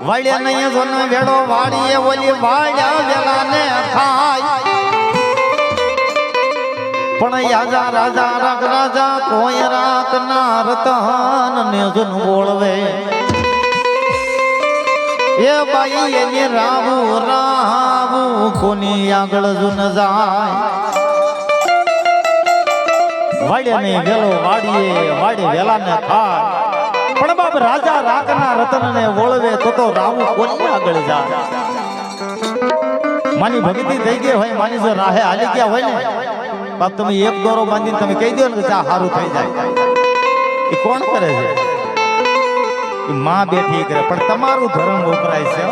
વાળ્યા નહીં જોન વેડો વાળીએ ઓલી વાળ્યા વેલાને ખાય પણ યાજા રાજા રાગ રાજા કોઈ રાખના રતન ને જન બોળવે એ બાઈ એની રાવું રાવું કોની આગળ જુન જાય વાડ્યા નહીં વેલો વાડીએ વાડી વેલાને ખાય પણ બાપ રાજા રાખના રતન ને વોળવે તો રાવું કોની આગળ જાય માની ભક્તિ થઈ ગઈ હોય માની જો રાહે હાલી ગયા હોય ને બાપ તમે એક દોરો બાંધીને તમે કહી દો ને કે ચા સારું થઈ જાય એ કોણ કરે છે એ માં બેઠી કરે પણ તમારું ધર્મ વપરાય છે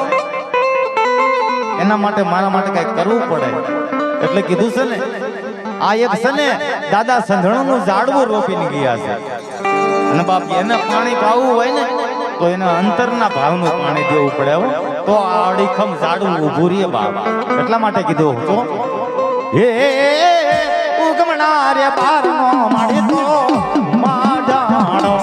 એના માટે મારા માટે કઈ કરવું પડે એટલે કીધું છે ને આ એક છે ને દાદા સંધણું નું ઝાડવું રોપીને ગયા છે અને બાપ એને પાણી પાવું હોય ને તો એના અંતરના ભાવનું પાણી દેવું પડે તો આ અડીખમ ઝાડવું ઊભું રહે બાપ એટલા માટે કીધું તો હે ઉગમણા રે બારનો માડી તો માડાણો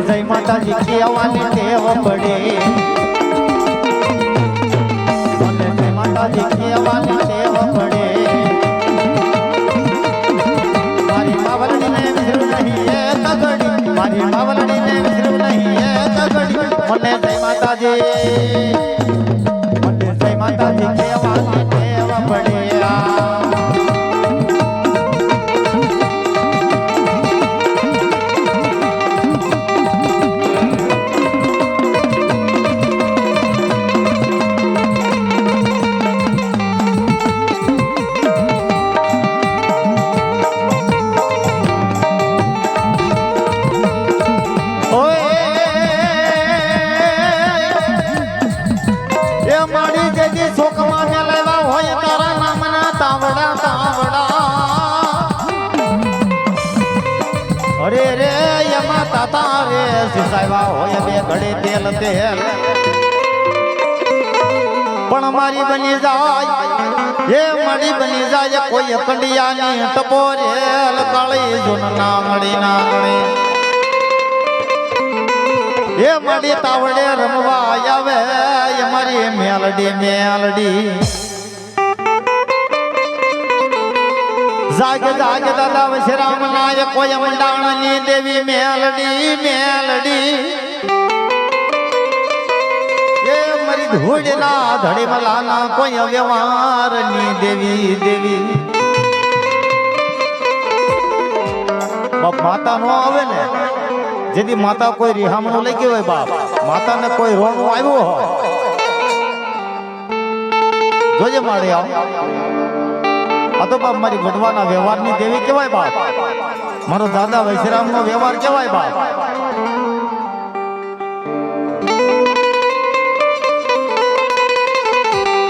જય માતાજી કહેવાની ટેવ પડે જય માતાજી કહેવાની ટેવ પડે મારી માવલડીને વિસરું નહીં એ તગડી મારી માવલડીને વિસરું નહીં એ તગડી મને જય માતાજી કહેવાની ટેવ પડે સિસાવ્યા હોય બે ઘડે તેલ તેલ પણ મારી બની જાય એ મારી બની જાય કોઈ અકંડિયાની ટપોરેલ કાળી જૂન નાંગણી નાંગણી એ મારી તાવડે રમવા આવે એ મારી મેલડી મેલડી જાગે જાગે દાદા વશરામ નાય કોઈ મંડાણની દેવી મેલડી મેલડી એ મારી ધૂળના ધડી મલાના કોઈ વ્યવહારની દેવી દેવી બાપ માતા નો આવે ને જેથી માતા કોઈ રિહામણું લઈ ગયું હોય બાપ માતાને કોઈ રોણું આવ્યું હોય જોજે મારે આવ આ તો બાપ મારી વડવાના વ્યવહારની દેવી કહેવાય બાપ મારો દાદા વૈશ્રામ નો વ્યવહાર કહેવાય બાપ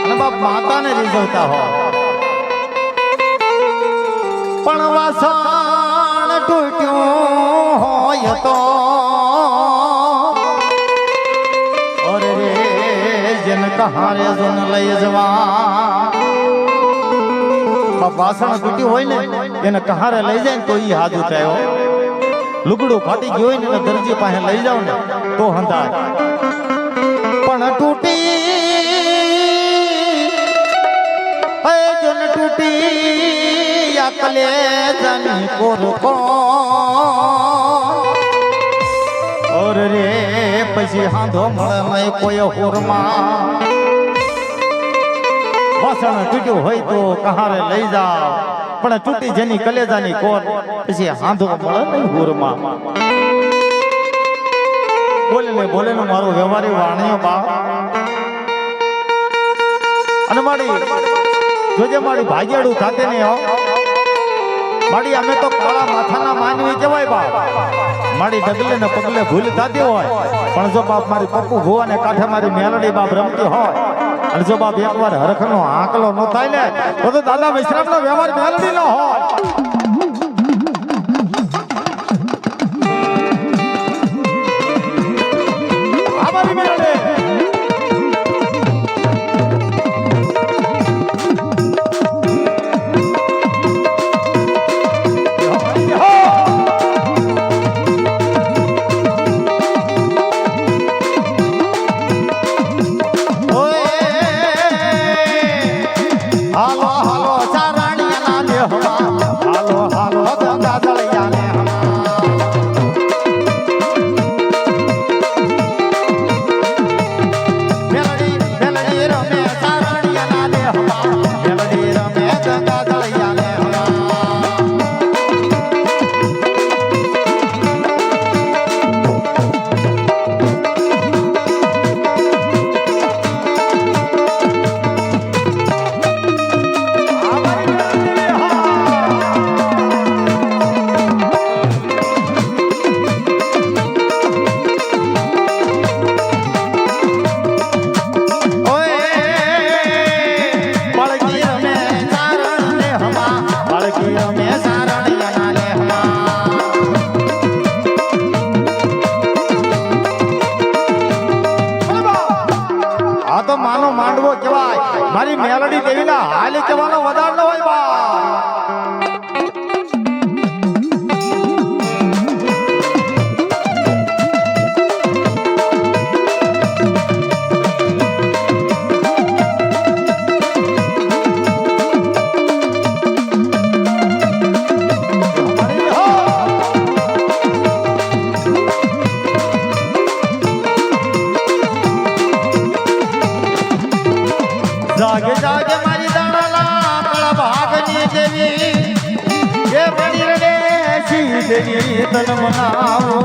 અને બાપ માતાને રીઝવતા હો પણ વાસણ તૂટ્યું હોય તો અરે રે જન કહારે જન લઈ જવા વાસણ તૂટ્યું હોય ને એને કહારે લઈ જાય ને તો ઈ હાજુ થયો લુગડું ફાટી ગયું હોય ને એને દરજી પાસે લઈ જાવ ને તો હંધાય પણ તૂટી હે જન તૂટી અકલે જન કોરકો ઓર રે પછી હાંધો મળે નહીં કોઈ હોરમાં વાસણ તૂટ્યું હોય તો કહારે લઈ જાવ પણ તૂટી જેની કલેજાની કોર પછી હાંધો મળે નહીં હુરમાં બોલે ને મારો વ્યવહારી વાણીઓ બા અને મારી જોજે મારી ભાગ્યાડું થાતે નહીં હો મારી અમે તો કાળા માથાના માનવી કહેવાય બાપ મારી ડગલે ને પગલે ભૂલ થતી હોય પણ જો બાપ મારી પપ્પુ ભુવાને કાંઠે મારી મેલડી બાપ રમતી હોય અને જો બાપ એકવાર હરખનો આંકલો ન થાય ને તો દાદા વૈશ્રામનો વ્યવહાર મેલડી ન હોય મારી મેલડી દેવીના હાલી કહેવાનો વધાર ન હોય બા જાગે જાગે મારી દાણા કળા ભાગની દેવી એ બની રે શી દેવી તન મનાવો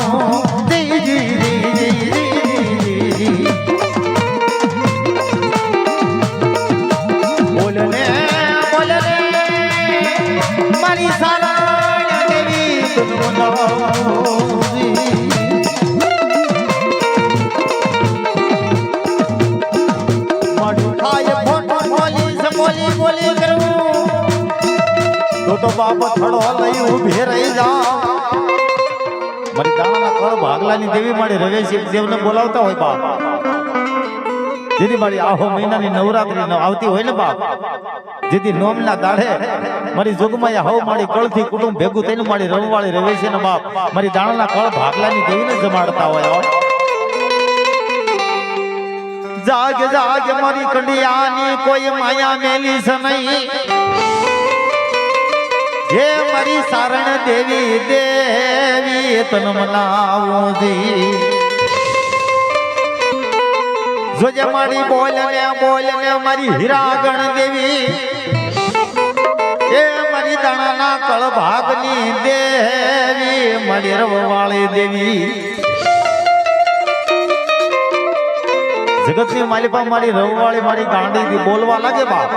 બોલને મારી સારા દેવી તન મનાવો બોલી કરું તો બાપ થડો લઈ ઉભી રહી જા મારી દાણાના કળ ભાગલાની દેવી મારી રવેશી દેવને બોલાવતા હોય બાપ, જેથી મારી આહો મહિનાની નવરાત્રી આવતી હોય ને બાપ, જેથી નોમના દાડે મારી જોગમાએ હવ મારી કળથી કુટુંબ ભેગું થઈને મારી રમવાળી રવેશી ને બાપ મારી દાણાના કળ ભાગલાની દેવીને જમાડતા હોય. જાગ જાગ મારી કંડિયાની કોઈ માયા મેલી છે નહીં, હે મારી સારણ દેવી દેવી તન મનાવું દી. જોજે મારી બોલને મારી હીરાગણ દેવી, હે મારી દાણાના કળ ભાગની દેવી મારી રવવાળી દેવી. જગતની માલિપા મારી રવવાળી મારી ગાંડી બોલવા લાગે બાપ,